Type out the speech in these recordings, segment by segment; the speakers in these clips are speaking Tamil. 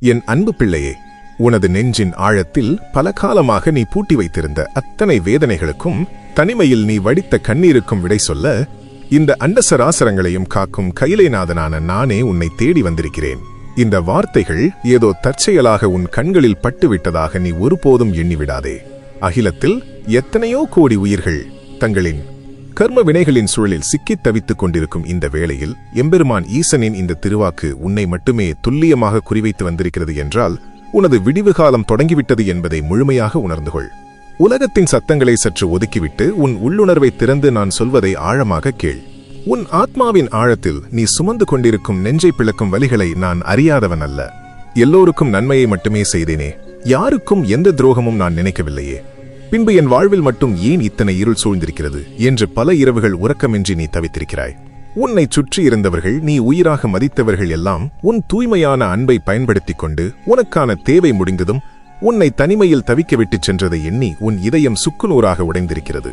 என் அன்பு பிள்ளையே, உனது நெஞ்சின் ஆழத்தில் பல காலமாக நீ பூட்டி வைத்திருந்த அத்தனை வேதனைகளுக்கும், தனிமையில் நீ வடித்த கண்ணீருக்கும் விடை சொல்ல, இந்த அண்டசராசரங்களையும் காக்கும் கைலைநாதனான நானே உன்னை தேடி வந்திருக்கிறேன். இந்த வார்த்தைகள் ஏதோ தற்செயலாக உன் கண்களில் பட்டுவிட்டதாக நீ ஒருபோதும் எண்ணிவிடாதே. அகிலத்தில் எத்தனையோ கோடி உயிர்கள் தங்களின் கர்ம வினைகளின் சூழலில் சிக்கித் தவித்துக் கொண்டிருக்கும் இந்த வேளையில் எம்பெருமான் ஈசனின் இந்த திருவாக்கு உன்னை மட்டுமே துல்லியமாக குறிவைத்து வந்திருக்கிறது என்றால், உனது விடிவு காலம் தொடங்கிவிட்டது என்பதை முழுமையாக உணர்ந்து கொள். உலகத்தின் சத்தங்களை சற்று ஒதுக்கிவிட்டு உன் உள்ளுணர்வை திறந்து நான் சொல்வதை ஆழமாக கேள். உன் ஆத்மாவின் ஆழத்தில் நீ சுமந்து கொண்டிருக்கும் நெஞ்சை பிளக்கும் வலிகளை நான் அறியாதவன் அல்ல. எல்லோருக்கும் நன்மையை மட்டுமே செய்தேனே, யாருக்கும் எந்த துரோகமும் நான் நினைக்கவில்லையே. பின்பு என் வாழ்வில் மட்டும் ஏன் இத்தனை இருள் சூழ்ந்திருக்கிறது என்று பல இரவுகள் உறக்கமின்றி நீ தவித்திருக்கிறாய். உன்னை சுற்றி இருந்தவர்கள், நீ உயிராக மதித்தவர்கள் எல்லாம் உன் தூய்மையான அன்பை பயன்படுத்திக் கொண்டு உனக்கான தேவை முடிந்ததும் உன்னை தனிமையில் தவிக்க விட்டுச் சென்றதை எண்ணி உன் இதயம் சுக்குநூறாக உடைந்திருக்கிறது.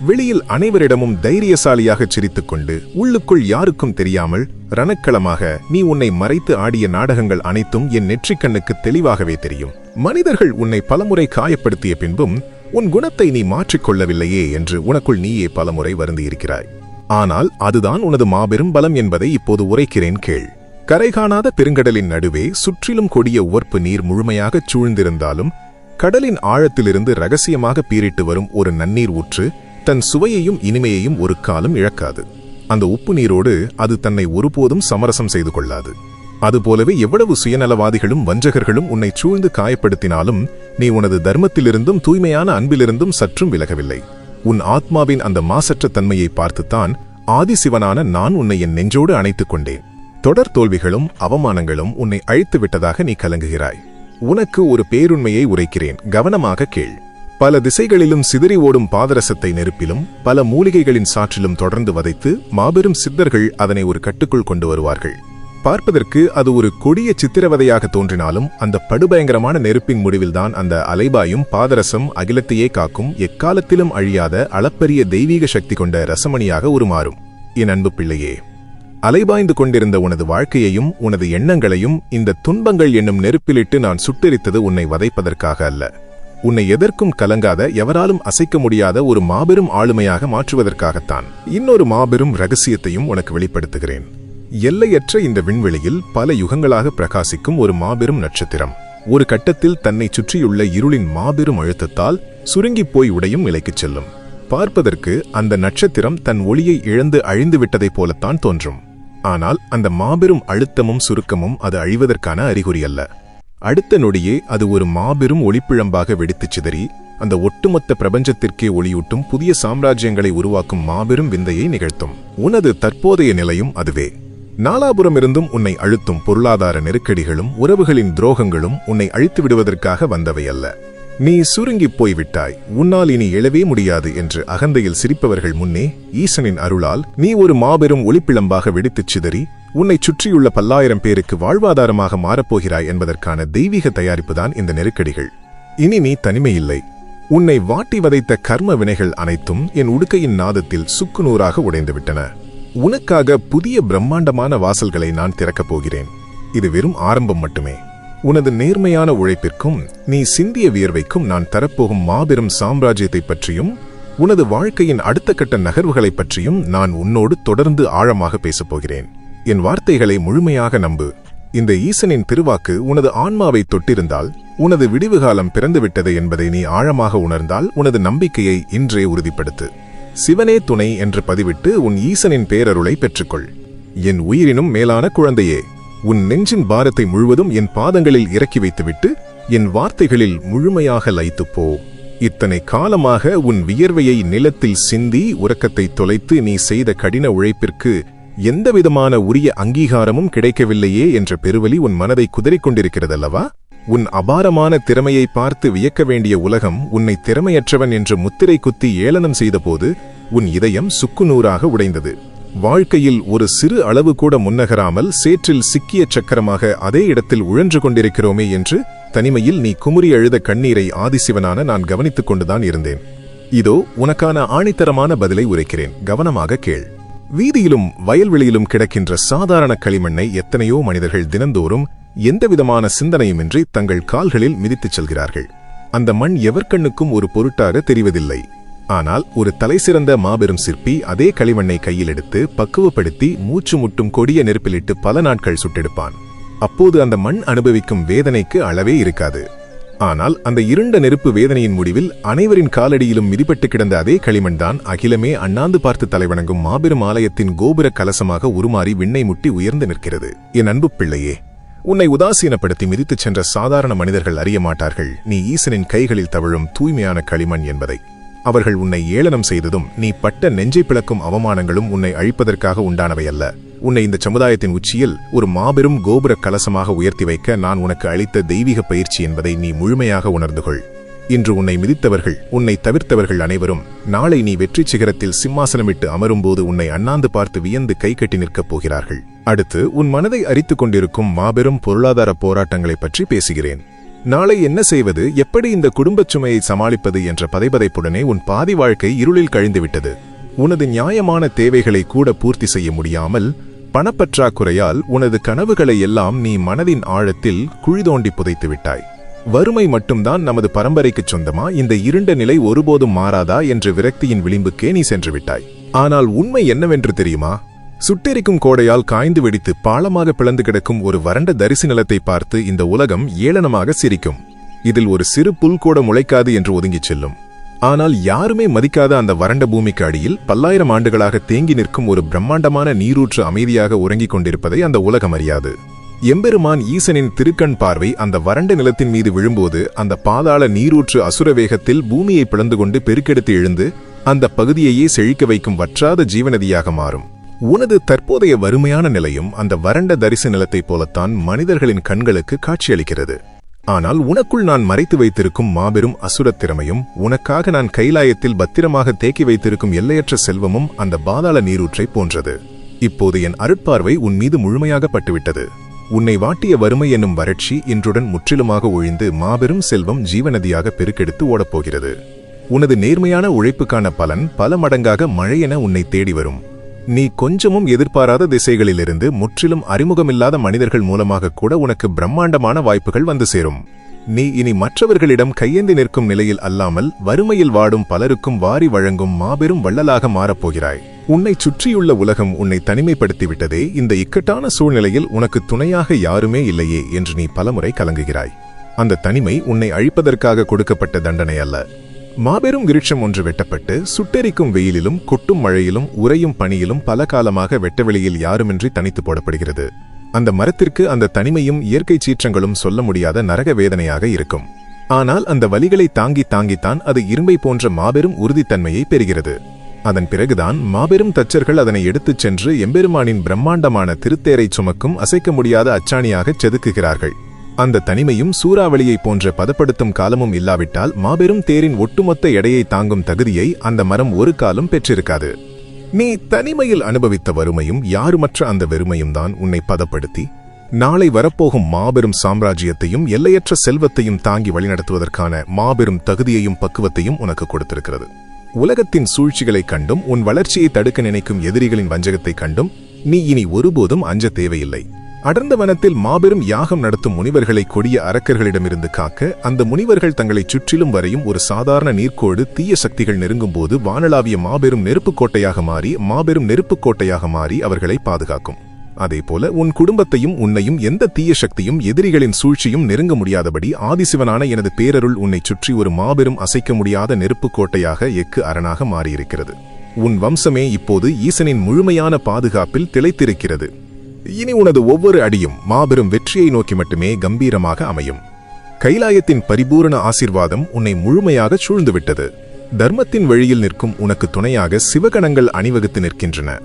வெளியில் அனைவரிடமும் தைரியசாலியாக சிரித்துக் கொண்டு உள்ளுக்குள் யாருக்கும் தெரியாமல் ரணக்களமாக நீ உன்னை மறைத்து ஆடிய நாடகங்கள் அனைத்தும் என் நெற்றிக்கண்ணுக்கு தெளிவாகவே தெரியும். மனிதர்கள் உன்னை பலமுறை காயப்படுத்திய பின்பும் உன் குணத்தை நீ மாற்றிக்கொள்ளவில்லையே என்று உனக்குள் நீயே பலமுறை வருந்தியிருக்கிறாய். ஆனால் அதுதான் உனது மாபெரும் பலம் என்பதை இப்போது உரைக்கிறேன் கேள். கரைகாணாத பெருங்கடலின் நடுவே சுற்றிலும் கொடிய உவர்ப்பு நீர் முழுமையாகச் சூழ்ந்திருந்தாலும் கடலின் ஆழத்திலிருந்து ரகசியமாக பீரிட்டு வரும் ஒரு நன்னீர் ஊற்று தன் சுவையையும் இனிமையையும் ஒரு காலம் இழக்காது. அந்த உப்பு நீரோடு அது தன்னை ஒருபோதும் சமரசம் செய்து கொள்ளாது. அதுபோலவே எவ்வளவு சுயநலவாதிகளும் வஞ்சகர்களும் உன்னை சூழ்ந்து காயப்படுத்தினாலும் நீ உனது தர்மத்திலிருந்தும் தூய்மையான அன்பிலிருந்தும் சற்றும் விலகவில்லை. உன் ஆத்மாவின் அந்த மாசற்ற தன்மையை பார்த்துத்தான் ஆதிசிவனான நான் உன்னை என் நெஞ்சோடு அணைத்துக் கொண்டேன். தொடர் தோல்விகளும் அவமானங்களும் உன்னை அழித்து விட்டதாக நீ கலங்குகிறாய். உனக்கு ஒரு பேருண்மையை உரைக்கிறேன், கவனமாக கேள். பல திசைகளிலும் சிதறி ஓடும் பாதரசத்தை நெருப்பிலும் பல மூலிகைகளின் சாற்றிலும் தொடர்ந்து வதைத்து மாபெரும் சித்தர்கள் அதனை ஒரு கட்டுக்குள் கொண்டு வருவார்கள். பார்ப்பதற்கு அது ஒரு கொடிய சித்திரவதையாக தோன்றினாலும் அந்த படுபயங்கரமான நெருப்பின் முடிவில்தான் அந்த அலைபாயும் பாதரசம் அகிலத்தையே காக்கும் எக்காலத்திலும் அழியாத அளப்பரிய தெய்வீக சக்தி கொண்ட ரசமணியாக உருமாறும். என் அன்பு பிள்ளையே, அலைபாய்ந்து கொண்டிருந்த உனது வாழ்க்கையையும் உனது எண்ணங்களையும் இந்த துன்பங்கள் என்னும் நெருப்பிலிட்டு நான் சுட்டெரித்தது உன்னை வதைப்பதற்காக அல்ல, உன்னை எதற்கும் கலங்காத எவராலும் அசைக்க முடியாத ஒரு மாபெரும் ஆளுமையாக மாற்றுவதற்காகத்தான். இன்னொரு மாபெரும் ரகசியத்தையும் உனக்கு வெளிப்படுத்துகிறேன். எல்லையற்ற இந்த விண்வெளியில் பல யுகங்களாக பிரகாசிக்கும் ஒரு மாபெரும் நட்சத்திரம் ஒரு கட்டத்தில் தன்னை சுற்றியுள்ள இருளின் மாபெரும் அழுத்தத்தால் சுருங்கிப் போய் உடையும் நிலைக்குச் செல்லும். பார்ப்பதற்கு அந்த நட்சத்திரம் தன் ஒளியை இழந்து அழிந்து விட்டதைப் போலத்தான் தோன்றும். ஆனால் அந்த மாபெரும் அழுத்தமும் சுருக்கமும் அது அழிவதற்கான அறிகுறி அல்ல. அடுத்த நொடியே அது ஒரு மாபெரும் ஒளிப்பிழம்பாக வெடித்துச் சிதறி அந்த ஒட்டுமொத்த பிரபஞ்சத்திற்கே ஒளியூட்டும் புதிய சாம்ராஜ்யங்களை உருவாக்கும் மாபெரும் விந்தையை நிகழ்த்தும். உனது தற்போதைய நிலையும் அதுவே. நாலாபுரமிருந்தும் உன்னை அழுத்தும் பொருளாதார நெருக்கடிகளும் உறவுகளின் துரோகங்களும் உன்னை அழித்து விடுவதற்காக வந்தவை அல்ல. நீ சுருங்கிப் போய்விட்டாய், உன்னால் இனி எழவே முடியாது என்று அகந்தையில் சிரிப்பவர்கள் முன்னே ஈசனின் அருளால் நீ ஒரு மாபெரும் ஒளிப்பிழம்பாக வெடித்துச் சிதறி உன்னை சுற்றியுள்ள பல்லாயிரம் பேருக்கு வாழ்வாதாரமாக மாறப்போகிறாய் என்பதற்கான தெய்வீக தயாரிப்புதான் இந்த நெருக்கடிகள். இனி நீ தனிமையில்லை. உன்னை வாட்டி வதைத்த கர்ம வினைகள் அனைத்தும் என் உடுக்கையின் நாதத்தில் சுக்குநூறாக உடைந்துவிட்டன. உனக்காக புதிய பிரம்மாண்டமான வாசல்களை நான் திறக்கப் போகிறேன். இது வெறும் ஆரம்பம் மட்டுமே. உனது நேர்மையான உழைப்பிற்கும் நீ சிந்திய வியர்வைக்கும் நான் தரப்போகும் மாபெரும் சாம்ராஜ்யத்தை பற்றியும் உனது வாழ்க்கையின் அடுத்த கட்ட நகர்வுகளை பற்றியும் நான் உன்னோடு தொடர்ந்து ஆழமாக பேசப்போகிறேன். என் வார்த்தைகளை முழுமையாக நம்பு. இந்த ஈசனின் திருவாக்கு உனது ஆன்மாவை தொட்டிருந்தால் உனது விடிவுகாலம் பிறந்துவிட்டது என்பதை நீ ஆழமாக உணர்ந்தால் உனது நம்பிக்கையை இன்றே உறுதிப்படுத்து. சிவனே துணை என்று பதிவிட்டு உன் ஈசனின் பேரருளை பெற்றுக்கொள். என் உயிரினும் மேலான குழந்தையே, உன் நெஞ்சின் பாரத்தை முழுவதும் என் பாதங்களில் இறக்கி வைத்துவிட்டு என் வார்த்தைகளில் முழுமையாக லயித்துப்போ. இத்தனை காலமாக உன் வியர்வையை நிலத்தில் சிந்தி உறக்கத்தை தொலைத்து நீ செய்த கடின உழைப்பிற்கு எந்தவிதமான உரிய அங்கீகாரமும் கிடைக்கவில்லையே என்ற பெருவலி உன் மனதை குதறிக்கொண்டிருக்கிறதல்லவா? உன் அபாரமான திறமையை பார்த்து வியக்க வேண்டிய உலகம் உன்னை திறமையற்றவன் என்று முத்திரை குத்தி ஏளனம் செய்தபோது உன் இதயம் சுக்குநூறாக உடைந்தது. வாழ்க்கையில் ஒரு சிறு அளவு கூட முன்னகராமல் சேற்றில் சிக்கிய சக்கரமாக அதே இடத்தில் உழன்று கொண்டிருக்கிறோமே என்று தனிமையில் நீ குமுறி அழுத கண்ணீரை ஆதிசிவனான நான் கவனித்துக் கொண்டுதான் இருந்தேன். இதோ உனக்கான ஆணித்தரமான பதிலை உரைக்கிறேன், கவனமாக கேள். வீதியிலும் வயல்வெளியிலும் கிடக்கின்ற சாதாரண களிமண்ணை எத்தனையோ மனிதர்கள் தினந்தோறும் எந்தவிதமான சிந்தனையுமின்றி தங்கள் கால்களில் மிதித்துச் செல்கிறார்கள். அந்த மண் எவர்கண்ணுக்கும் ஒரு பொருட்டாக தெரிவதில்லை. ஆனால் ஒரு தலைசிறந்த மாபெரும் சிற்பி அதே களிமண்ணை கையில் எடுத்து பக்குவப்படுத்தி மூச்சு முட்டும் கொடிய நெருப்பிலிட்டு பல நாட்கள் சுட்டெடுப்பான். அப்போது அந்த மண் அனுபவிக்கும் வேதனைக்கு அளவே இருக்காது. ஆனால் அந்த இருண்ட நெருப்பு வேதனையின் முடிவில் அனைவரின் காலடியிலும் மிதிப்பட்டு கிடந்த அதே களிமண் தான் அகிலமே அண்ணாந்து பார்த்து தலைவணங்கும் மாபெரும் ஆலயத்தின் கோபுர கலசமாக உருமாறி விண்ணை முட்டி உயர்ந்து நிற்கிறது. என் அன்பு பிள்ளையே, உன்னை உதாசீனப்படுத்தி மிதித்துச் சென்ற சாதாரண மனிதர்கள் அறிய மாட்டார்கள் நீ ஈசனின் கைகளில் தவழும் தூய்மையான களிமண் என்பதை. அவர்கள் உன்னை ஏளனம் செய்ததும் நீ பட்ட நெஞ்சை பிளக்கும் அவமானங்களும் உன்னை அழிப்பதற்காக உண்டானவை அல்ல. உன்னை இந்த சமுதாயத்தின் உச்சியில் ஒரு மாபெரும் கோபுர கலசமாக உயர்த்தி வைக்க நான் உனக்கு அளித்த தெய்வீக பயிற்சி என்பதை நீ முழுமையாக உணர்ந்து கொள். இன்று உன்னை மிதித்தவர்கள், உன்னை தவிர்த்தவர்கள் அனைவரும் நாளை நீ வெற்றி சிகரத்தில் சிம்மாசனமிட்டு அமரும்போது உன்னை அண்ணாந்து பார்த்து வியந்து கை கட்டி நிற்கப் போகிறார்கள். அடுத்து உன் மனதை அரித்துக் கொண்டிருக்கும் மாபெரும் பொருளாதார போராட்டங்களை பற்றி பேசுகிறேன். நாளை என்ன செய்வது, எப்படி இந்த குடும்பச் சுமையை சமாளிப்பது என்ற பதைபதைப்புடனே உன் பாதி வாழ்க்கை இருளில் கழிந்துவிட்டது. உனது நியாயமான தேவைகளை கூட பூர்த்தி செய்ய முடியாமல் பணப்பற்றாக்குறையால் உனது கனவுகளை எல்லாம் நீ மனதின் ஆழத்தில் குழிதோண்டி புதைத்து விட்டாய். வறுமை மட்டும்தான் நமது பரம்பரைக்குச் சொந்தமா, இந்த இருண்ட நிலை ஒருபோதும் மாறாதா என்ற விரக்தியின் விளிம்புக்கே நீ சென்று விட்டாய். ஆனால் உண்மை என்னவென்று தெரியுமா? சுட்டெரிக்கும் கோடையால் காய்ந்து வெடித்து பாளமாக பிளந்து கிடக்கும் ஒரு வறண்ட தரிசு நிலத்தை பார்த்து இந்த உலகம் ஏளனமாக சிரிக்கும். இதில் ஒரு சிறு புல் கூட முளைக்காது என்று ஒதுங்கிச் செல்லும். ஆனால் யாருமே மதிக்காத அந்த வறண்ட பூமிக்கு அடியில் பல்லாயிரம் ஆண்டுகளாக தேங்கி நிற்கும் ஒரு பிரம்மாண்டமான நீரூற்று அமைதியாக உறங்கிக் கொண்டிருப்பதை அந்த உலகம் அறியாது. எம்பெருமான் ஈசனின் திருக்கண் பார்வை அந்த வறண்ட நிலத்தின் மீது விழும்போது அந்த பாதாள நீரூற்று அசுர வேகத்தில் பூமியை பிளந்து கொண்டு பெருக்கெடுத்து எழுந்து அந்த பகுதியையே செழிக்க வைக்கும் வற்றாத ஜீவநதியாக மாறும். உனது தற்போதைய வறுமையான நிலையும் அந்த வறண்ட தரிசு நிலத்தைப் போலத்தான் மனிதர்களின் கண்களுக்கு காட்சியளிக்கிறது. ஆனால் உனக்குள் நான் மறைத்து வைத்திருக்கும் மாபெரும் அசுரத் திறமையும், உனக்காக நான் கைலாயத்தில் பத்திரமாக தேக்கி வைத்திருக்கும் எல்லையற்ற செல்வமும் அந்த பாதாள நீரூற்றை போன்றது. இப்போது என் அருட்பார்வை உன் மீது முழுமையாக பட்டுவிட்டது. உன்னை வாட்டிய வறுமை என்னும் வறட்சி இன்றுடன் முற்றிலுமாக ஒழிந்து மாபெரும் செல்வம் ஜீவநதியாக பெருக்கெடுத்து ஓடப்போகிறது. உனது நேர்மையான உழைப்புக்கான பலன் பல மடங்காக மழையென உன்னை தேடி வரும். நீ கொஞ்சமும் எதிர்பாராத திசைகளிலிருந்து முற்றிலும் அறிமுகமில்லாத மனிதர்கள் மூலமாக கூட உனக்கு பிரம்மாண்டமான வாய்ப்புகள் வந்து சேரும். நீ இனி மற்றவர்களிடம் கையேந்தி நிற்கும் நிலையில் அல்லாமல் வறுமையில் வாடும் பலருக்கும் வாரி வழங்கும் மாபெரும் வள்ளலாக மாறப்போகிறாய். உன்னை சுற்றியுள்ள உலகம் உன்னை தனிமைப்படுத்திவிட்டதே, இந்த இக்கட்டான சூழ்நிலையில் உனக்கு துணையாக யாருமே இல்லையே என்று நீ பலமுறை கலங்குகிறாய். அந்த தனிமை உன்னை அழிப்பதற்காக கொடுக்கப்பட்ட தண்டனை அல்ல. மாபெரும் விருட்சம் ஒன்று வெட்டப்பட்டு சுட்டெரிக்கும் வெயிலிலும் கொட்டும் மழையிலும் உறையும் பனியிலும் பல காலமாக வெட்டவெளியில் யாருமின்றி தனித்து போடப்படுகிறது. அந்த மரத்திற்கு அந்த தனிமையும் இயற்கை சீற்றங்களும் சொல்ல முடியாத நரக வேதனையாக இருக்கும். ஆனால் அந்த வலிகளை தாங்கி தாங்கித்தான் அது இரும்பை போன்ற மாபெரும் உறுதித்தன்மையை பெறுகிறது. அதன் பிறகுதான் மாபெரும் தச்சர்கள் அதனை எடுத்துச் சென்று எம்பெருமானின் பிரம்மாண்டமான திருத்தேரை சுமக்கும் அசைக்க முடியாத அச்சாணியாக செதுக்குகிறார்கள். அந்த தனிமையும் சூறாவளியை போன்ற பதப்படுத்தும் காலமும் இல்லாவிட்டால் மாபெரும் தேரின் ஒட்டுமொத்த எடையை தாங்கும் தகுதியை அந்த மரம் ஒரு காலம் பெற்றிருக்காது. நீ தனிமையில் அனுபவித்த வறுமையும் யாருமற்ற அந்த வெறுமையும் தான் உன்னை பதப்படுத்தி நாளை வரப்போகும் மாபெரும் சாம்ராஜ்யத்தையும் எல்லையற்ற செல்வத்தையும் தாங்கி வழிநடத்துவதற்கான மாபெரும் தகுதியையும் பக்குவத்தையும் உனக்கு கொடுத்திருக்கிறது. உலகத்தின் சூழ்ச்சிகளைக் கண்டும் உன் வளர்ச்சியை தடுக்க நினைக்கும் எதிரிகளின் வஞ்சகத்தைக் கண்டும் நீ இனி ஒருபோதும் அஞ்ச தேவையில்லை. அடர்ந்த வனத்தில் மாபெரும் யாகம் நடத்தும் முனிவர்களை கொடிய அரக்கர்களிடமிருந்து காக்க அந்த முனிவர்கள் தங்களை சுற்றிலும் வரையும் ஒரு சாதாரண நீர்க்கோடு தீய சக்திகள் நெருங்கும் போது வானளாவிய மாபெரும் நெருப்புக் கோட்டையாக மாறி அவர்களை பாதுகாக்கும். அதேபோல உன் குடும்பத்தையும் உன்னையும் எந்த தீய சக்தியும் எதிரிகளின் சூழ்ச்சியும் நெருங்க முடியாதபடி ஆதிசிவனான எனது பேரருள் உன்னை சுற்றி ஒரு மாபெரும் அசைக்க முடியாத நெருப்புக் கோட்டையாக எக்கு அரணாக மாறியிருக்கிறது. உன் வம்சமே இப்போது ஈசனின் முழுமையான பாதுகாப்பில் திளைத்திருக்கிறது. இனி உனது ஒவ்வொரு அடியும் மாபெரும் வெற்றியை நோக்கி மட்டுமே கம்பீரமாக அமையும். கைலாயத்தின் பரிபூரண ஆசீர்வாதம் உன்னை முழுமையாக சூழ்ந்துவிட்டது. தர்மத்தின் வழியில் நிற்கும் உனக்கு துணையாக சிவகணங்கள் அணிவகுத்து நிற்கின்றன.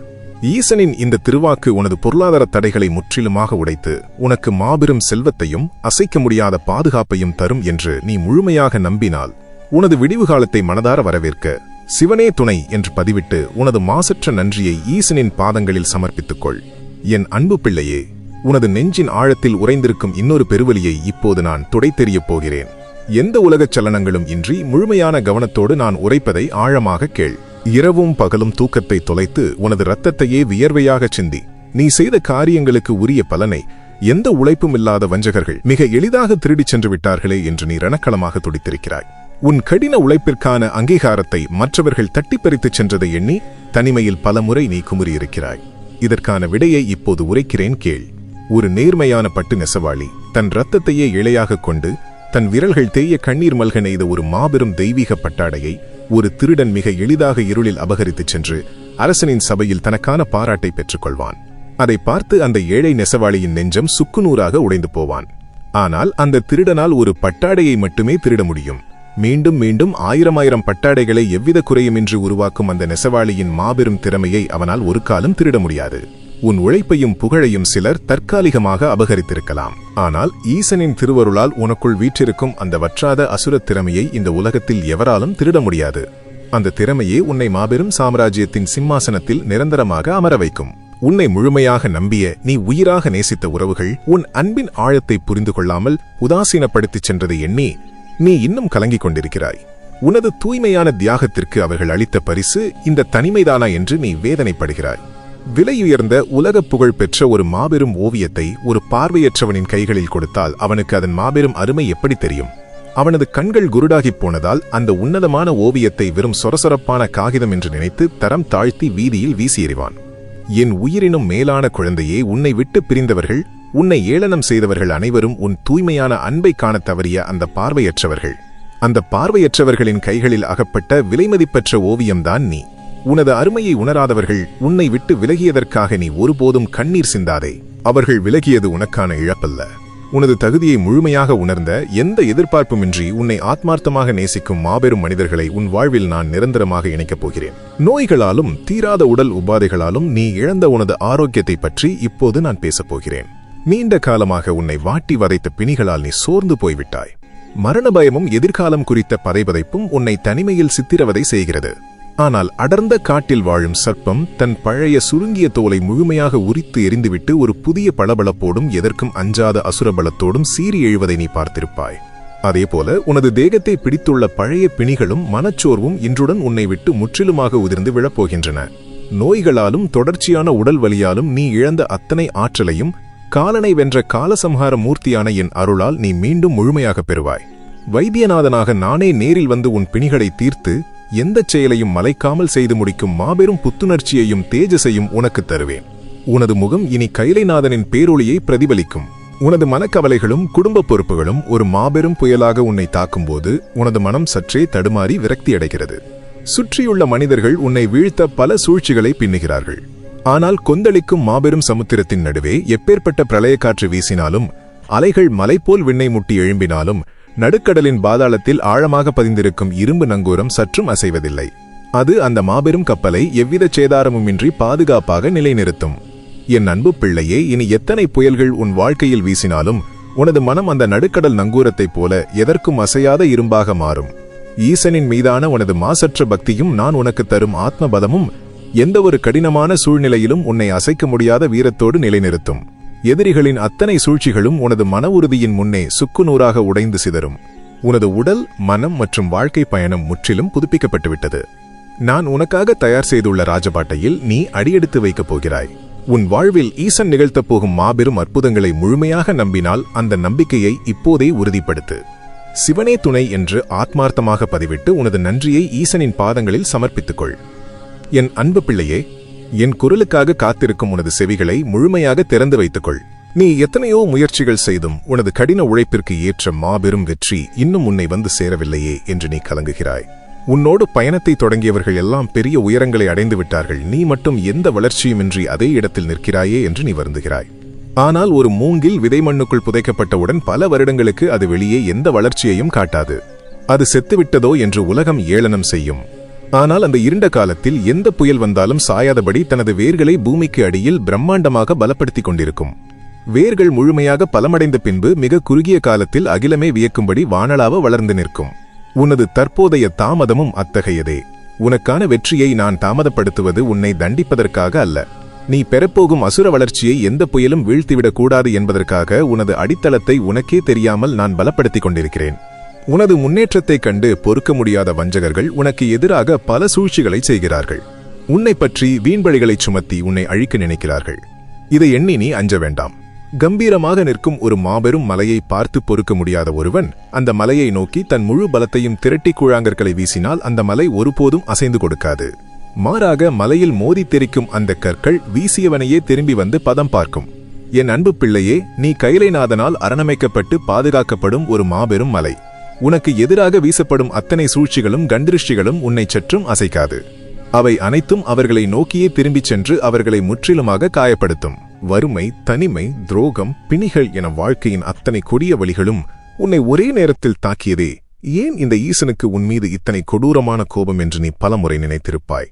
ஈசனின் இந்த திருவாக்கு உனது பொருளாதார தடைகளை முற்றிலுமாக உடைத்து உனக்கு மாபெரும் செல்வத்தையும் அசைக்க முடியாத பாதுகாப்பையும் தரும் என்று நீ முழுமையாக நம்பினால் உனது விடிவு காலத்தை மனதார வரவேற்க சிவனே துணை என்று பதிவிட்டு உனது மாசற்ற நன்றியை ஈசனின் பாதங்களில் சமர்ப்பித்துக்கொள். என் அன்பு பிள்ளையே, உனது நெஞ்சின் ஆழத்தில் உறைந்திருக்கும் இன்னொரு பெருவலியை இப்போது நான் துடைத்தெறியப் போகிறேன். எந்த உலகச் சலனங்களும் இன்றி முழுமையான கவனத்தோடு நான் உரைப்பதை ஆழமாக கேள். இரவும் பகலும் தூக்கத்தை தொலைத்து உனது இரத்தத்தையே வியர்வையாகச் சிந்தி நீ செய்த காரியங்களுக்கு உரிய பலனை எந்த உழைப்பும் இல்லாத வஞ்சகர்கள் மிக எளிதாக திருடிச் சென்று விட்டார்களே என்று நீ ரணக்களமாக துடித்திருக்கிறாய். உன் கடின உழைப்பிற்கான அங்கீகாரத்தை மற்றவர்கள் தட்டிப்பறித்துச் சென்றதை எண்ணி தனிமையில் பலமுறை நீ குமுறியிருக்கிறாய். இதற்கான விடையை இப்போது உரைக்கிறேன் கேள். ஒரு நேர்மையான பட்டு நெசவாளி தன் இரத்தத்தையே இழையாக கொண்டு தன் விரல்கள் தேய கண்ணீர் மல்க நெய்த ஒரு மாபெரும் தெய்வீக பட்டாடையை ஒரு திருடன் மிக எளிதாக இருளில் அபகரித்துச் சென்று அரசனின் சபையில் தனக்கான பாராட்டை பெற்றுக்கொள்வான். அதை பார்த்து அந்த ஏழை நெசவாளியின் நெஞ்சம் சுக்குநூறாக உடைந்து போவான். ஆனால் அந்த திருடனால் ஒரு பட்டாடையை மட்டுமே திருட முடியும். மீண்டும் மீண்டும் ஆயிரம் பட்டாடைகளை எவ்வித குறையுமின்றி உருவாக்கும் அந்த நெசவாளியின் மாபெரும் திறமையை அவனால் ஒரு காலம் திருட முடியாது. உன் உழைப்பையும் புகழையும் சிலர் தற்காலிகமாக அபகரித்திருக்கலாம். ஆனால் ஈசனின் திருவருளால் உனக்குள் வீற்றிருக்கும் அந்த வற்றாத அசுரத் திறமையை இந்த உலகத்தில் எவராலும் திருட முடியாது. அந்த திறமையே உன்னை மாபெரும் சாம்ராஜ்யத்தின் சிம்மாசனத்தில் நிரந்தரமாக அமர வைக்கும். உன்னை முழுமையாக நம்பிய நீ உயிராக நேசித்த உறவுகள் உன் அன்பின் ஆழத்தை புரிந்து கொள்ளாமல் உதாசீனப்படுத்திச் சென்றதை எண்ணி நீ இன்னும் கலங்கிக் கொண்டிருக்கிறாய். உனது தூய்மையான தியாகத்திற்கு அவர்கள் அளித்த பரிசு இந்த தனிமைதானா என்று நீ வேதனைப்படுகிறாய். விலையுயர்ந்த உலக புகழ் பெற்ற ஒரு மாபெரும் ஓவியத்தை ஒரு பார்வையற்றவனின் கைகளில் கொடுத்தால் அவனுக்கு அதன் மாபெரும் அருமை எப்படி தெரியும்? அவனது கண்கள் குருடாகிப் போனதால் அந்த உன்னதமான ஓவியத்தை வெறும் சொரசொரப்பான காகிதம் என்று நினைத்து தரம் தாழ்த்தி வீதியில் வீசி எறிவான். என் உயிரினும் மேலான குழந்தையே, உன்னை விட்டு பிரிந்தவர்கள், உன்னை ஏளனம் செய்தவர்கள் அனைவரும் உன் தூய்மையான அன்பை காணத் தவறிய அந்த பார்வையற்றவர்கள். அந்த பார்வையற்றவர்களின் கைகளில் அகப்பட்ட விலைமதிப்பற்ற ஓவியம்தான் நீ. உனது அருமையை உணராதவர்கள் உன்னை விட்டு விலகியதற்காக நீ ஒருபோதும் கண்ணீர் சிந்தாதே. அவர்கள் விலகியது உனக்கான இழப்பல்ல. உனது தகுதியை முழுமையாக உணர்ந்த, எந்த எதிர்பார்ப்புமின்றி உன்னை ஆத்மார்த்தமாக நேசிக்கும் மாபெரும் மனிதர்களை உன் வாழ்வில் நான் நிரந்தரமாக இணைக்கப் போகிறேன். நோய்களாலும் தீராத உடல் உபாதைகளாலும் நீ இழந்த உனது ஆரோக்கியத்தை பற்றி இப்போது நான் பேசப் போகிறேன். நீண்ட காலமாக உன்னை வாட்டி வதைத்த பிணிகளால் நீ சோர்ந்து போய்விட்டாய். மரண பயமும் எதிர்காலம் குறித்த பதைபதைப்பும் உன்னை தனிமையில் சித்திரவதை செய்கிறது. ஆனால் அடர்ந்த காட்டில் வாழும் சர்ப்பம் தன் பழைய சுருங்கிய தோலை முழுமையாக உரித்து எரிந்துவிட்டு ஒரு புதிய பளபளப்போடும் எதற்கும் அஞ்சாத அசுரபலத்தோடும் சீறி எழுவதை நீ பார்த்திருப்பாய். அதேபோல உனது தேகத்தை பிடித்துள்ள பழைய பிணிகளும் மனச்சோர்வும் இன்றுடன் உன்னை விட்டு முற்றிலுமாக உதிர்ந்து விழப்போகின்றன. நோய்களாலும் தொடர்ச்சியான உடல் வலியாலும் நீ இழந்த அத்தனை ஆற்றலையும் காலனை வென்ற காலசம்ஹார மூர்த்தியான என் அருளால் நீ மீண்டும் முழுமையாக பெறுவாய். வைத்தியநாதனாக நானே நேரில் வந்து உன் பிணிகளை தீர்த்து எந்தச் செயலையும் மலைக்காமல் செய்து முடிக்கும் மாபெரும் புத்துணர்ச்சியையும் தேஜஸையும் உனக்கு தருவேன். உனது முகம் இனி கைலைநாதனின் பேரொளியை பிரதிபலிக்கும். உனது மனக்கவலைகளும் குடும்ப பொறுப்புகளும் ஒரு மாபெரும் புயலாக உன்னை தாக்கும்போது உனது மனம் சற்றே தடுமாறி விரக்தியடைகிறது. சுற்றியுள்ள மனிதர்கள் உன்னை வீழ்த்த பல சூழ்ச்சிகளை பின்னுகிறார்கள். ஆனால் கொந்தளிக்கும் மாபெரும் சமுத்திரத்தின் நடுவே எப்பேற்பட்ட பிரளய காற்று வீசினாலும், அலைகள் மலைபோல் விண்ணை முட்டி எழும்பினாலும், நடுக்கடலின் பாதாளத்தில் ஆழமாக பதிந்திருக்கும் இரும்பு நங்கூரம் சற்றும் அசைவதில்லை. அது அந்த மாபெரும் கப்பலை எவ்வித சேதாரமுமின்றி பாதுகாப்பாக நிலைநிறுத்தும். என் அன்பு பிள்ளையே, இனி எத்தனை புயல்கள் உன் வாழ்க்கையில் வீசினாலும் உனது மனம் அந்த நடுக்கடல் நங்கூரத்தைப் போல எதற்கும் அசையாத இரும்பாக மாறும். ஈசனின் மீதான உனது மாசற்ற பக்தியும் நான் உனக்கு தரும் ஆத்மபதமும் எந்தவொரு கடினமான சூழ்நிலையிலும் உன்னை அசைக்க முடியாத வீரத்தோடு நிலைநிறுத்தும். எதிரிகளின் அத்தனை சூழ்ச்சிகளும் உனது மன உறுதியின் முன்னே சுக்குநூறாக உடைந்து சிதறும். உனது உடல், மனம் மற்றும் வாழ்க்கை பயணம் முற்றிலும் புதுப்பிக்கப்பட்டுவிட்டது. நான் உனக்காக தயார் செய்துள்ள ராஜபாட்டையில் நீ அடியெடுத்து வைக்கப் போகிறாய். உன் வாழ்வில் ஈசன் நிகழ்த்தப் போகும் மாபெரும் அற்புதங்களை முழுமையாக நம்பினால் அந்த நம்பிக்கையை இப்போதே உறுதிப்படுத்து. சிவனே துணை என்று ஆத்மார்த்தமாக பதிவிட்டு உனது நன்றியை ஈசனின் பாதங்களில் சமர்ப்பித்துக்கொள். என் அன்பு பிள்ளையே, என் குரலுக்காக காத்திருக்கும் உனது செவிகளை முழுமையாக திறந்து வைத்துக்கொள். நீ எத்தனையோ முயற்சிகள் செய்தும் உனது கடின உழைப்பிற்கு ஏற்ற மாபெரும் வெற்றி இன்னும் உன்னை வந்து சேரவில்லையே என்று நீ கலங்குகிறாய். உன்னோடு பயணத்தை தொடங்கியவர்கள் எல்லாம் பெரிய உயரங்களை அடைந்து விட்டார்கள். நீ மட்டும் எந்த வளர்ச்சியுமின்றி அதே இடத்தில் நிற்கிறாயே என்று நீ வருந்துகிறாய். ஆனால் ஒரு மூங்கில் விதை மண்ணுக்குள் புதைக்கப்பட்டவுடன் பல வருடங்களுக்கு அது வெளியே எந்த வளர்ச்சியையும் காட்டாது. அது செத்துவிட்டதோ என்று உலகம் ஏளனம் செய்யும். ஆனால் அந்த இருண்ட காலத்தில் எந்த புயல் வந்தாலும் சாயாதபடி தனது வேர்களை பூமிக்கு அடியில் பிரம்மாண்டமாக பலப்படுத்திக் கொண்டிருக்கும். வேர்கள் முழுமையாக பலமடைந்த பின்பு மிக குறுகிய காலத்தில் அகிலமே வியக்கும்படி வானளாவ வளர்ந்து நிற்கும். உனது தற்போதைய தாமதமும் அத்தகையதே. உனக்கான வெற்றியை நான் தாமதப்படுத்துவது உன்னை தண்டிப்பதற்காக அல்ல. நீ பெறப்போகும் அசுர வளர்ச்சியை எந்த புயலும் வீழ்த்திவிடக் கூடாது என்பதற்காக உனது அடித்தளத்தை உனக்கே தெரியாமல் நான் பலப்படுத்திக் கொண்டிருக்கிறேன். உனது முன்னேற்றத்தைக் கண்டு பொறுக்க முடியாத வஞ்சகர்கள் உனக்கு எதிராக பல சூழ்ச்சிகளை செய்கிறார்கள். உன்னை பற்றி வீண்பழிகளை சுமத்தி உன்னை அழிக்க நினைக்கிறார்கள். இதை எண்ணி நீ அஞ்ச வேண்டாம். கம்பீரமாக நிற்கும் ஒரு மாபெரும் மலையை பார்த்து பொறுக்க முடியாத ஒருவன் அந்த மலையை நோக்கி தன் முழு பலத்தையும் திரட்டி கூழாங்கற்களை வீசினால் அந்த மலை ஒருபோதும் அசைந்து கொடுக்காது. மாறாக மலையில் மோதி தெரிக்கும் அந்த கற்கள் வீசியவனையே திரும்பி வந்து பதம் பார்க்கும். என் அன்பு பிள்ளையே, நீ கைலைநாதனால் அரணமைக்கப்பட்டு பாதுகாக்கப்படும் ஒரு மாபெரும் மலை. உனக்கு எதிராக வீசப்படும் அத்தனை சூழ்ச்சிகளும் கண்டிருஷ்டிகளும் உன்னை சற்றும் அசைக்காது. அவை அனைத்தும் அவர்களை நோக்கியே திரும்பிச் சென்று அவர்களை முற்றிலுமாக காயப்படுத்தும். வறுமை, தனிமை, துரோகம், பிணிகள் என வாழ்க்கையின் அத்தனை கொடிய வழிகளும் உன்னை ஒரே நேரத்தில் தாக்கியதே. ஏன் இந்த ஈசனுக்கு உன்மீது இத்தனை கொடூரமான கோபம் என்று நீ பலமுறை நினைத்திருப்பாய்.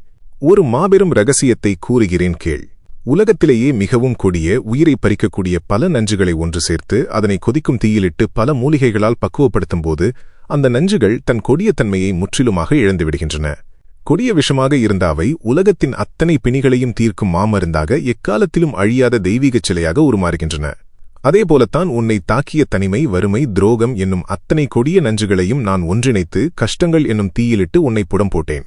ஒரு மாபெரும் இரகசியத்தை கூறுகிறேன் கேள். உலகத்திலேயே மிகவும் கொடிய, உயிரை பறிக்கக்கூடிய பல நஞ்சுகளை ஒன்று சேர்த்து அதனை கொதிக்கும் தீயிலிட்டு பல மூலிகைகளால் பக்குவப்படுத்தும் போது அந்த நஞ்சுகள் தன் கொடிய தன்மையை முற்றிலுமாக இழந்துவிடுகின்றன. கொடிய விஷமாக இருந்த அவை உலகத்தின் அத்தனை பிணிகளையும் தீர்க்கும் மாமருந்தாக எக்காலத்திலும் அழியாத தெய்வீகச் சிலையாக உருமாறுகின்றன. அதேபோலத்தான் உன்னை தாக்கிய தனிமை, வறுமை, துரோகம் என்னும் அத்தனை கொடிய நஞ்சுகளையும் நான் ஒன்றிணைத்து கஷ்டங்கள் என்னும் தீயிலிட்டு உன்னை புடம் போட்டேன்.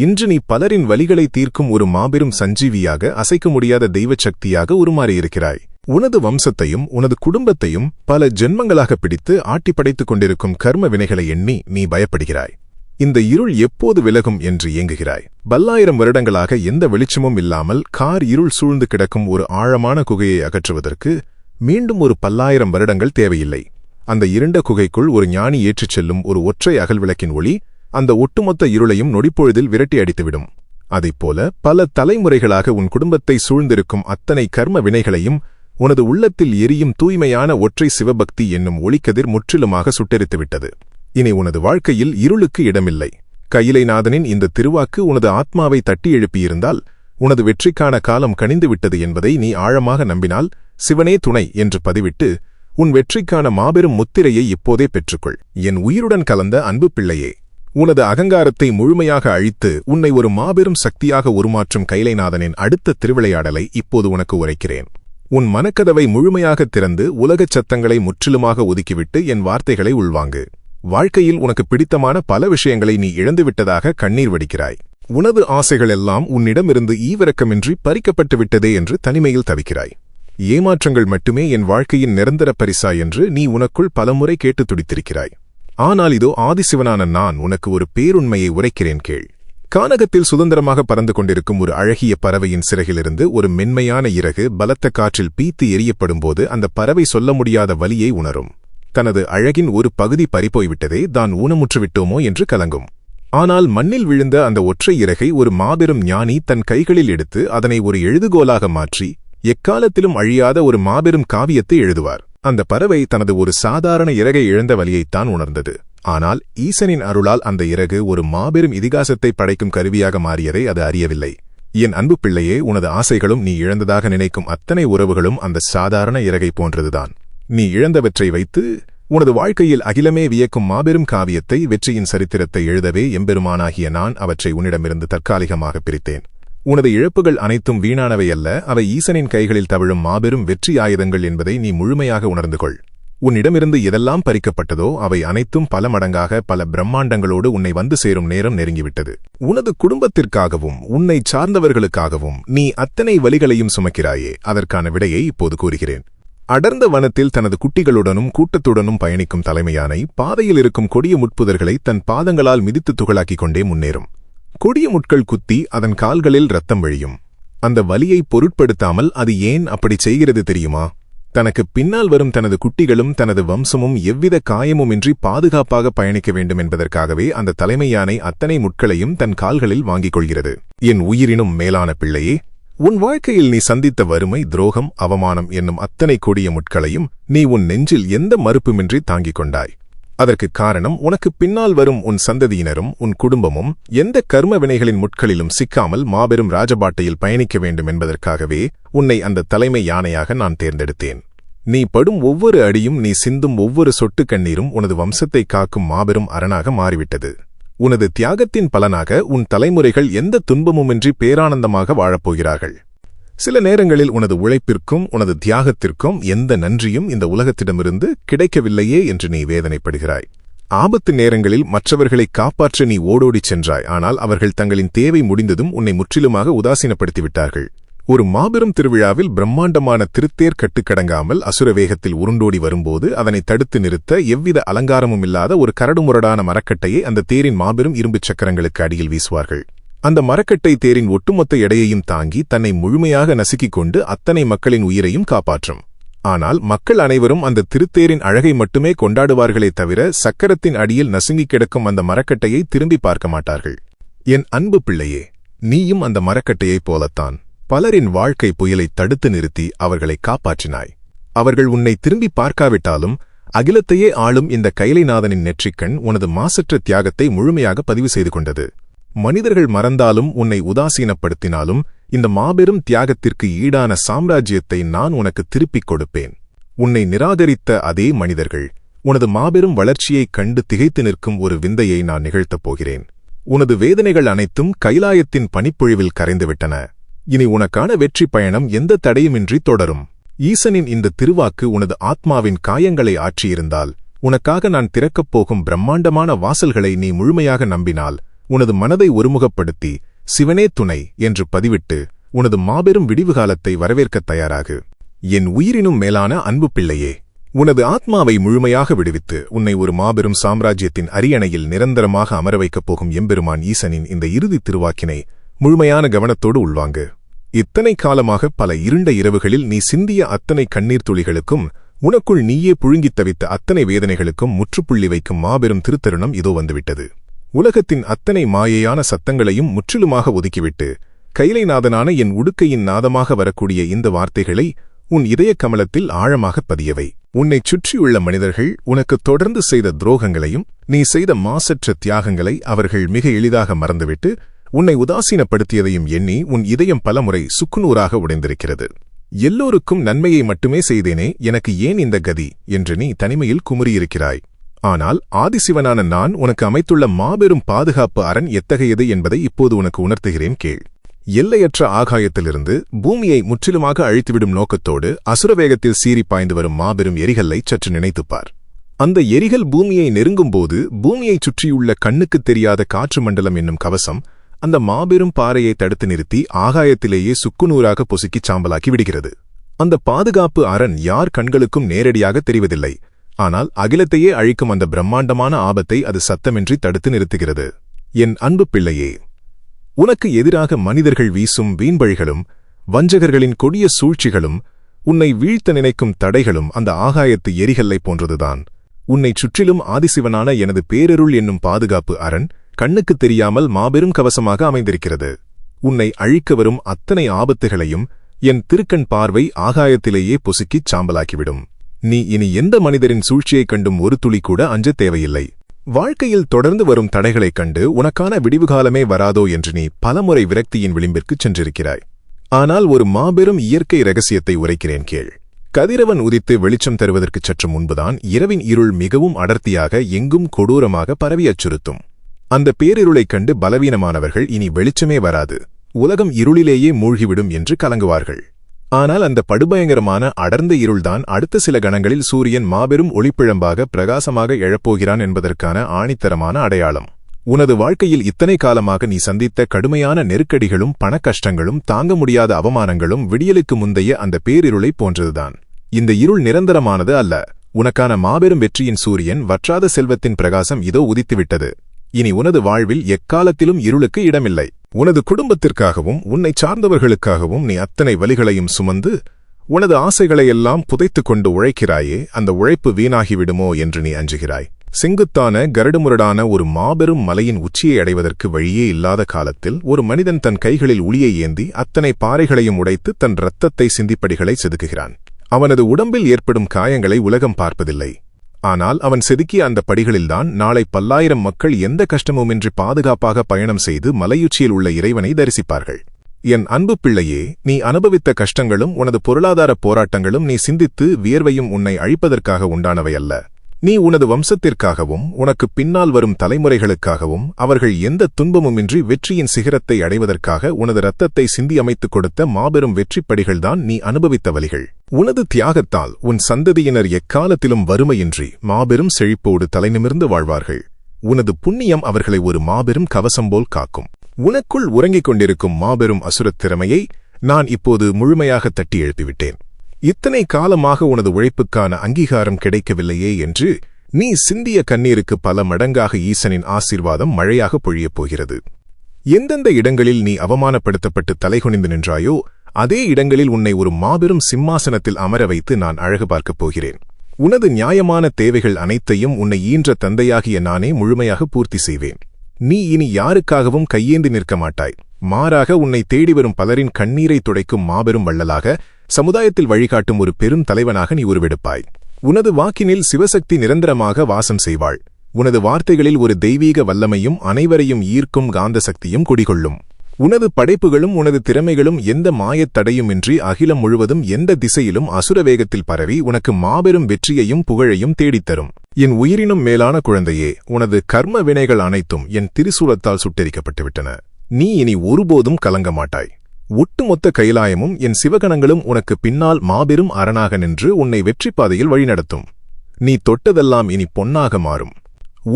இன்று நீ பலரின் வலிகளை தீர்க்கும் ஒரு மாபெரும் சஞ்சீவியாக, அசைக்க முடியாத தெய்வச் சக்தியாக உருமாறியிருக்கிறாய். உனது வம்சத்தையும் உனது குடும்பத்தையும் பல ஜென்மங்களாக பிடித்து ஆட்டிப்படைத்துக் கொண்டிருக்கும் கர்ம வினைகளை எண்ணி நீ பயப்படுகிறாய். இந்த இருள் எப்போது விலகும் என்று ஏங்குகிறாய். பல்லாயிரம் வருடங்களாக எந்த வெளிச்சமும் இல்லாமல் கார் இருள் சூழ்ந்து கிடக்கும் ஒரு ஆழமான குகையை அகற்றுவதற்கு மீண்டும் ஒரு 10,000 வருடங்கள் தேவையில்லை. அந்த இருண்ட குகைக்குள் ஒரு ஞானி ஏற்றிச் செல்லும் ஒரு ஒற்றை அகல்விளக்கின் ஒளி அந்த ஒட்டுமொத்த இருளையும் நொடிப்பொழுதில் விரட்டி அடித்துவிடும். அதைப்போல பல தலைமுறைகளாக உன் குடும்பத்தை சூழ்ந்திருக்கும் அத்தனை கர்ம வினைகளையும் உனது உள்ளத்தில் எரியும் தூய்மையான ஒற்றை சிவபக்தி என்னும் ஒளிக்கதிர் முற்றிலுமாக சுட்டெரித்துவிட்டது. இனி உனது வாழ்க்கையில் இருளுக்கு இடமில்லை. கையிலைநாதனின் இந்த திருவாக்கு உனது ஆத்மாவை தட்டி எழுப்பியிருந்தால் உனது வெற்றிக்கான காலம் கனிந்துவிட்டது என்பதை நீ ஆழமாக நம்பினால் சிவனே துணை என்று பதிவிட்டு உன் வெற்றிக்கான மாபெரும் முத்திரையை இப்போதே பெற்றுக்கொள். என் உயிருடன் கலந்த அன்பு பிள்ளையே, உனது அகங்காரத்தை முழுமையாக அழித்து உன்னை ஒரு மாபெரும் சக்தியாக உருமாற்றும் கைலைநாதனின் அடுத்த திருவிளையாடலை இப்போது உனக்கு உரைக்கிறேன். உன் மனக்கதவை முழுமையாக திறந்து உலகச் சத்தங்களை முற்றிலுமாக ஒதுக்கிவிட்டு என் வார்த்தைகளை உள்வாங்கு. வாழ்க்கையில் உனக்கு பிடித்தமான பல விஷயங்களை நீ இழந்துவிட்டதாக கண்ணீர் வடிக்கிறாய். உனது ஆசைகள் எல்லாம் உன்னிடமிருந்து ஈவிரக்கமின்றி பறிக்கப்பட்டு விட்டதே என்று தனிமையில் தவிக்கிறாய். ஏமாற்றங்கள் மட்டுமே என் வாழ்க்கையின் நிரந்தர பரிசா என்று நீ உனக்குள் பலமுறை கேட்டு துடித்திருக்கிறாய். ஆனால் இதோ ஆதிசிவனான நான் உனக்கு ஒரு பேருண்மையை உரைக்கிறேன் கேள். கானகத்தில் சுதந்திரமாக பறந்து கொண்டிருக்கும் ஒரு அழகிய பறவையின் சிறகிலிருந்து ஒரு மென்மையான இறகு பலத்த காற்றில் பீத்து எரியப்படும்போது அந்த பறவை சொல்ல முடியாத வலியை உணரும். தனது அழகின் ஒரு பகுதி பறிப்போய்விட்டதே, தான் ஊனமுற்றுவிட்டோமோ என்று கலங்கும். ஆனால் மண்ணில் விழுந்த அந்த ஒற்றை இறகை ஒரு மாபெரும் ஞானி தன் கைகளில் எடுத்து அதனை ஒரு எழுதுகோலாக மாற்றி எக்காலத்திலும் அழியாத ஒரு மாபெரும் காவியத்தை எழுதுவார். அந்த பறவை தனது ஒரு சாதாரண இறகை இழந்த வலியைத்தான் உணர்ந்தது. ஆனால் ஈசனின் அருளால் அந்த இறகு ஒரு மாபெரும் இதிகாசத்தை படைக்கும் கருவியாக மாறியதை அது அறியவில்லை. என் அன்பு பிள்ளையே, உனது ஆசைகளும் நீ இழந்ததாக நினைக்கும் அத்தனை உறவுகளும் அந்த சாதாரண இறகை போன்றதுதான். நீ இழந்தவற்றை வைத்து உனது வாழ்க்கையில் அகிலமே வியக்கும் மாபெரும் காவியத்தை, வெற்றியின் சரித்திரத்தை எழுதவே எம்பெருமானாகிய நான் அவற்றை உன்னிடமிருந்து தற்காலிகமாக பிரித்தேன். உனது இழப்புகள் அனைத்தும் வீணானவை அல்ல, அவை ஈசனின் கைகளில் தவிழும் மாபெரும் வெற்றி ஆயுதங்கள் என்பதை நீ முழுமையாக உணர்ந்து கொள். உன்னிடமிருந்து எதெல்லாம் பறிக்கப்பட்டதோ அவை அனைத்தும் பல மடங்காக பல பிரம்மாண்டங்களோடு உன்னை வந்து சேரும் நேரம் நெருங்கிவிட்டது. உனது குடும்பத்திற்காகவும் உன்னை சார்ந்தவர்களுக்காகவும் நீ அத்தனை வலிகளையும் சுமக்கிறாயே, அதற்கான விடையை இப்போது கூறுகிறேன். அடர்ந்த வனத்தில் தனது குட்டிகளுடனும் கூட்டத்துடனும் பயணிக்கும் தலைமையானை பாதையில் இருக்கும் கொடிய முட்புதர்களை தன் பாதங்களால் மிதித்து துகளாக்கிக் கொண்டே முன்னேறும். கொடிய முட்கள் குத்தி அதன் கால்களில் இரத்தம் வழியும். அந்த வலியை பொருட்படுத்தாமல் அது ஏன் அப்படி செய்கிறது தெரியுமா? தனக்கு பின்னால் வரும் தனது குட்டிகளும் தனது வம்சமும் எவ்வித காயமுமின்றி பாதுகாப்பாக பயணிக்க வேண்டும் என்பதற்காகவே அந்த தலைமை யானை அத்தனை முட்களையும் தன் கால்களில் வாங்கிக் கொள்கிறது. என் உயிரினும் மேலான பிள்ளையே, உன் வாழ்க்கையில் நீ சந்தித்த வறுமை, துரோகம், அவமானம் என்னும் அத்தனை கொடிய முட்களையும் நீ உன் நெஞ்சில் எந்த மறுப்புமின்றி தாங்கிக் கொண்டாய். அதற்கு காரணம் உனக்கு பின்னால் வரும் உன் சந்ததியினரும் உன் குடும்பமும் எந்த கர்ம வினைகளின் முட்களிலும் சிக்காமல் மாபெரும் ராஜபாட்டையில் பயணிக்க வேண்டும் என்பதற்காகவே உன்னை அந்த தலைமை யானையாக நான் தேர்ந்தெடுத்தேன். நீ படும் ஒவ்வொரு அடியும், நீ சிந்தும் ஒவ்வொரு சொட்டு கண்ணீரும் உனது வம்சத்தை காக்கும் மாபெரும் அரணாக மாறிவிட்டது. உனது தியாகத்தின் பலனாக உன் தலைமுறைகள் எந்த துன்பமுமின்றி பேரானந்தமாக வாழப்போகிறார்கள். சில நேரங்களில் உனது உழைப்பிற்கும் உனது தியாகத்திற்கும் எந்த நன்றியும் இந்த உலகத்திடமிருந்து கிடைக்கவில்லையே என்று நீ வேதனைப்படுகிறாய். ஆபத்து நேரங்களில் மற்றவர்களை காப்பாற்ற நீ ஓடோடிச் சென்றாய். ஆனால் அவர்கள் தங்களின் தேவை முடிந்ததும் உன்னை முற்றிலுமாக உதாசீனப்படுத்திவிட்டார்கள். ஒரு மாபெரும் திருவிழாவில் பிரம்மாண்டமான திருத்தேர் கட்டுக்கடங்காமல் அசுர வேகத்தில் உருண்டோடி வரும்போது அதனை தடுத்து நிறுத்த எவ்வித அலங்காரமும் இல்லாத ஒரு கரடுமுரடான மரக்கட்டையை அந்த தேரின் மாபெரும் இரும்புச் சக்கரங்களுக்கு அடியில் வீசுவார்கள். அந்த மரக்கட்டை தேரின் ஒட்டுமொத்த எடையையும் தாங்கி தன்னை முழுமையாக நசுக்கிக் கொண்டு அத்தனை மக்களின் உயிரையும் காப்பாற்றும். ஆனால் மக்கள் அனைவரும் அந்த திருத்தேரின் அழகை மட்டுமே கொண்டாடுவார்களே தவிர சக்கரத்தின் அடியில் நசுங்கிக் கிடக்கும் அந்த மரக்கட்டையை திரும்பி பார்க்க மாட்டார்கள். என் அன்பு பிள்ளையே, நீயும் அந்த மரக்கட்டையைப் போலத்தான் பலரின் வாழ்க்கை புயலை தடுத்து நிறுத்தி அவர்களை காப்பாற்றினாய். அவர்கள் உன்னை திரும்பி பார்க்காவிட்டாலும் அகிலத்தையே ஆளும் இந்த கைலைநாதனின் நெற்றிக்கண் உனது மாசற்ற தியாகத்தை முழுமையாக பதிவு செய்து கொண்டது. மனிதர்கள் மறந்தாலும் உன்னை உதாசீனப்படுத்தினாலும் இந்த மாபெரும் தியாகத்திற்கு ஈடான சாம்ராஜ்யத்தை நான் உனக்கு திருப்பிக் கொடுப்பேன். உன்னை நிராகரித்த அதே மனிதர்கள் உனது மாபெரும் வளர்ச்சியைக் கண்டு திகைத்து நிற்கும் ஒரு விந்தையை நான் நிகழ்த்தப் போகிறேன். உனது வேதனைகள் அனைத்தும் கைலாயத்தின் பனிப்பொழிவில் கரைந்துவிட்டன. இனி உனக்கான வெற்றி பயணம் எந்த தடையுமின்றி தொடரும். ஈசனின் இந்த திருவாக்கு உனது ஆத்மாவின் காயங்களை ஆற்றியிருந்தால், உனக்காக நான் திறக்கப் போகும் பிரம்மாண்டமான வாசல்களை நீ முழுமையாக நம்பினால், உனது மனதை ஒருமுகப்படுத்தி சிவனே துணை என்று பதிவிட்டு உனது மாபெரும் விடிவுகாலத்தை வரவேற்கத் தயாராகு. என் உயிரினும் மேலான அன்பு பிள்ளையே, உனது ஆத்மாவை முழுமையாக விடுவித்து உன்னை ஒரு மாபெரும் சாம்ராஜ்யத்தின் அரியணையில் நிரந்தரமாக அமர வைக்கப் போகும் எம்பெருமான் ஈசனின் இந்த இறுதி திருவாக்கினை முழுமையான கவனத்தோடு உள்வாங்கு. இத்தனை காலமாக பல இருண்ட இரவுகளில் நீ சிந்திய அத்தனை கண்ணீர் துளிகளுக்கும் உனக்குள் நீயே புழுங்கித் தவித்த அத்தனை வேதனைகளுக்கும் முற்றுப்புள்ளி வைக்கும் மாபெரும் திருத்தருணம் இதோ வந்துவிட்டது. உலகத்தின் அத்தனை மாயையான சத்தங்களையும் முற்றிலுமாக ஒதுக்கிவிட்டு கைலைநாதனான என் உடுக்கையின் நாதமாக வரக்கூடிய இந்த வார்த்தைகளை உன் இதய கமலத்தில் ஆழமாகப் பதியவை. உன்னைச் சுற்றியுள்ள மனிதர்கள் உனக்கு தொடர்ந்து செய்த துரோகங்களையும் நீ செய்த மாசற்ற தியாகங்களை அவர்கள் மிக எளிதாக மறந்துவிட்டு உன்னை உதாசீனப்படுத்தியதையும் எண்ணி உன் இதயம் பலமுறை சுக்குநூறாக உடைந்திருக்கிறது. எல்லோருக்கும் நன்மையை மட்டுமே செய்தேனே, எனக்கு ஏன் இந்த கதி என்று நீ தனிமையில் குமுறியிருக்கிறாய். ஆனால் ஆதிசிவனான நான் உனக்கு அமைத்துள்ள மாபெரும் பாதுகாப்பு அரண் எத்தகையது என்பதை இப்போது உனக்கு உணர்த்துகிறேன் கேள். எல்லையற்ற ஆகாயத்திலிருந்து பூமியை முற்றிலுமாக அழித்துவிடும் நோக்கத்தோடு அசுரவேகத்தில் சீறி பாய்ந்து வரும் மாபெரும் எரிகல்லை சற்று நினைத்துப்பார். அந்த எரிகல் பூமியை நெருங்கும்போது பூமியைச் சுற்றியுள்ள கண்ணுக்குத் தெரியாத காற்று மண்டலம் என்னும் கவசம் அந்த மாபெரும் பாறையை தடுத்து நிறுத்தி ஆகாயத்திலேயே சுக்குநூறாக பொசுக்கிச் சாம்பலாக்கி விடுகிறது. அந்த பாதுகாப்பு அரண் யார் கண்களுக்கும் நேரடியாக தெரிவதில்லை. ஆனால் அகிலத்தையே அழிக்கும் அந்த பிரம்மாண்டமான ஆபத்தை அது சத்தமின்றி தடுத்து நிறுத்துகிறது. என் அன்பு பிள்ளையே, உனக்கு எதிராக மனிதர்கள் வீசும் வீண்பழிகளும் வஞ்சகர்களின் கொடிய சூழ்ச்சிகளும் உன்னை வீழ்த்த நினைக்கும் தடைகளும் அந்த ஆகாயத்து எரிகல்லை போன்றதுதான். உன்னைச் சுற்றிலும் ஆதிசிவனான எனது பேரருள் என்னும் பாதுகாப்பு அரண் கண்ணுக்குத் தெரியாமல் மாபெரும் கவசமாக அமைந்திருக்கிறது. உன்னை அழிக்க வரும் அத்தனை ஆபத்துகளையும் என் திருக்கண் பார்வை ஆகாயத்திலேயே பொசுக்கிச் சாம்பலாக்கிவிடும். நீ இனி எந்த மனிதரின் சூழ்ச்சியைக் கண்டும் ஒரு துளி கூட அஞ்சத் தேவையில்லை. வாழ்க்கையில் தொடர்ந்து வரும் தடைகளைக் கண்டு உனக்கான விடிவுகாலமே வராதோ என்று நீ பலமுறை விரக்தியின் விளிம்பிற்குச் சென்றிருக்கிறாய். ஆனால் ஒரு மாபெரும் இயற்கை இரகசியத்தை உரைக்கிறேன் கேள். கதிரவன் உதித்து வெளிச்சம் தருவதற்குச் சற்று முன்புதான் இரவின் இருள் மிகவும் அடர்த்தியாக எங்கும் கொடூரமாக பரவி அச்சுறுத்தும். அந்த பேரிருளைக் கண்டு பலவீனமானவர்கள் இனி வெளிச்சமே வராது, உலகம் இருளிலேயே மூழ்கிவிடும் என்று கலங்குவார்கள். ஆனால் அந்த படுபயங்கரமான அடர்ந்த இருள்தான் அடுத்த சில கணங்களில் சூரியன் மாபெரும் ஒளிப்பிழம்பாக பிரகாசமாக எழப்போகிறான் என்பதற்கான ஆணித்தரமான அடையாளம். உனது வாழ்க்கையில் இத்தனை காலமாக நீ சந்தித்த கடுமையான நெருக்கடிகளும் பணக்கஷ்டங்களும் தாங்க முடியாத அவமானங்களும் விடியலுக்கு முந்தைய அந்த பேரிருளைப் போன்றதுதான். இந்த இருள் நிரந்தரமானது அல்ல. உனக்கான மாபெரும் வெற்றியின் சூரியன் வற்றாத செல்வத்தின் பிரகாசம் இதோ உதித்துவிட்டது. இனி உனது வாழ்வில் எக்காலத்திலும் இருளுக்கு இடமில்லை. உனது குடும்பத்திற்காகவும் உன்னை சார்ந்தவர்களுக்காகவும் நீ அத்தனை வலிகளையும் சுமந்து உனது ஆசைகளையெல்லாம் புதைத்துக் கொண்டு உழைக்கிறாயே, அந்த உழைப்பு வீணாகிவிடுமோ என்று நீ அஞ்சுகிறாய். செங்குத்தான கரடுமுரடான ஒரு மாபெரும் மலையின் உச்சியை அடைவதற்கு வழியே இல்லாத காலத்தில் ஒரு மனிதன் தன் கைகளில் உளியை ஏந்தி அத்தனை பாறைகளையும் உடைத்து தன் இரத்தத்தை சிந்திப்படிகளை செதுக்குகிறான். அவனது உடம்பில் ஏற்படும் காயங்களை உலகம் பார்ப்பதில்லை. ஆனால் அவன் செதுக்கிய அந்த படிகளில்தான் நாளை பல்லாயிரம் மக்கள் எந்த கஷ்டமுமின்றி பாதுகாப்பாக பயணம் செய்து மலையுச்சியில் உள்ள இறைவனை தரிசிப்பார்கள். என் அன்பு பிள்ளையே, நீ அனுபவித்த கஷ்டங்களும் உனது பொருளாதார போராட்டங்களும் நீ சிந்தித்து வியர்வையும் உன்னை அழிப்பதற்காக உண்டானவை அல்ல. நீ உனது வம்சத்திற்காகவும் உனக்கு பின்னால் வரும் தலைமுறைகளுக்காகவும் அவர்கள் எந்த துன்பமுமின்றி வெற்றியின் சிகரத்தை அடைவதற்காக உனது இரத்தத்தை சிந்தி அமைத்துக் கொடுத்த மாபெரும் வெற்றிப்படிகள்தான் நீ அனுபவித்த வலிகள். உனது தியாகத்தால் உன் சந்ததியினர் எக்காலத்திலும் வறுமையின்றி மாபெரும் செழிப்போடு தலைநிமிர்ந்து வாழ்வார்கள். உனது புண்ணியம் அவர்களை ஒரு மாபெரும் கவசம் போல் காக்கும். உனக்குள் உறங்கிக் கொண்டிருக்கும் மாபெரும் அசுரத் திறமையை நான் இப்போது முழுமையாக தட்டி எழுப்பிவிட்டேன். இத்தனை காலமாக உனது உழைப்புக்கான அங்கீகாரம் கிடைக்கவில்லையே என்று நீ சிந்திய கண்ணீருக்கு பல மடங்காக ஈசனின் ஆசீர்வாதம் மழையாக பொழியப் போகிறது. எந்தெந்த இடங்களில் நீ அவமானப்படுத்தப்பட்டு தலைகுனிந்து நின்றாயோ அதே இடங்களில் உன்னை ஒரு மாபெரும் சிம்மாசனத்தில் அமர வைத்து நான் அழகு பார்க்கப் போகிறேன். உனது நியாயமான தேவைகள் அனைத்தையும் உன்னை ஈன்ற தந்தையாகிய நானே முழுமையாக பூர்த்தி செய்வேன். நீ இனி யாருக்காகவும் கையேந்தி நிற்க மாட்டாய். மாறாக உன்னை தேடி வரும் பலரின் கண்ணீரை துடைக்கும் மாபெரும் வள்ளலாக, சமுதாயத்தில் வழிகாட்டும் ஒரு பெரும் தலைவனாக நீ உருவெடுப்பாய். உனது வாக்கினில் சிவசக்தி நிரந்தரமாக வாசம் செய்வாள். உனது வார்த்தைகளில் ஒரு தெய்வீக வல்லமையும் அனைவரையும் ஈர்க்கும் காந்த சக்தியும் குடிகொள்ளும். உனது படைப்புகளும் உனது திறமைகளும் எந்த மாயத் தடையுமின்றி அகிலம் முழுவதும் எந்த திசையிலும் அசுர வேகத்தில் பரவி உனக்கு மாபெரும் வெற்றியையும் புகழையும் தேடித்தரும். என் உயிரினும் மேலான குழந்தையே, உனது கர்ம வினைகள் அனைத்தும் என் திரிசூலத்தால் சுட்டெரிக்கப்பட்டுவிட்டன. நீ இனி ஒருபோதும் கலங்க மாட்டாய். ஒட்டுமொத்த கைலாயமும் என் சிவகணங்களும் உனக்கு பின்னால் மாபெரும் அரணாக நின்று உன்னை வெற்றி பாதையில் வழிநடத்தும். நீ தொட்டதெல்லாம் இனி பொன்னாக மாறும்.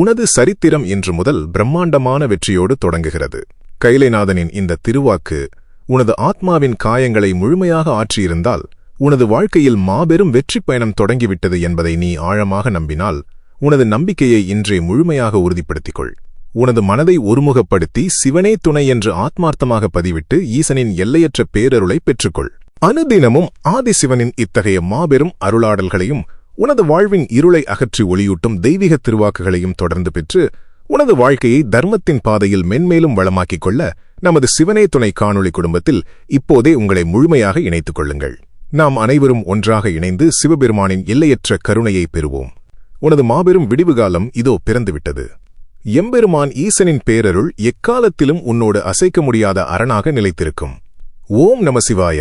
உனது சரித்திரம் இன்று முதல் பிரம்மாண்டமான வெற்றியோடு தொடங்குகிறது. கைலைநாதனின் இந்த திருவாக்கு உனது ஆத்மாவின் காயங்களை முழுமையாக ஆற்றியிருந்தால் உனது வாழ்க்கையில் மாபெரும் வெற்றி பயணம் தொடங்கிவிட்டது என்பதை நீ ஆழமாக நம்பினால் உனது நம்பிக்கையை இன்றே முழுமையாக உறுதிப்படுத்திக் கொள். உனது மனதை ஒருமுகப்படுத்தி சிவனே துணை என்று ஆத்மார்த்தமாக பதிவிட்டு ஈசனின் எல்லையற்ற பேரருளை பெற்றுக்கொள். அனுதினமும் ஆதிசிவனின் இத்தகைய மாபெரும் அருளாடல்களையும் உனது வாழ்வின் இருளை அகற்றி ஒளியூட்டும் தெய்வீக திருவாக்குகளையும் தொடர்ந்து பெற்று உனது வாழ்க்கையை தர்மத்தின் பாதையில் மென்மேலும் வளமாக்கிக் கொள்ள நமது சிவனே துணை காணொளி குடும்பத்தில் இப்போதே உங்களை முழுமையாக இணைத்துக் கொள்ளுங்கள். நாம் அனைவரும் ஒன்றாக இணைந்து சிவபெருமானின் எல்லையற்ற கருணையை பெறுவோம். உனது மாபெரும் விடிவுகாலம் இதோ பிறந்துவிட்டது. எம்பெருமான் ஈசனின் பேரருள் எக்காலத்திலும் உன்னோடு அசைக்க முடியாத அரணாக நிலைத்திருக்கும். ஓம் நம சிவாய.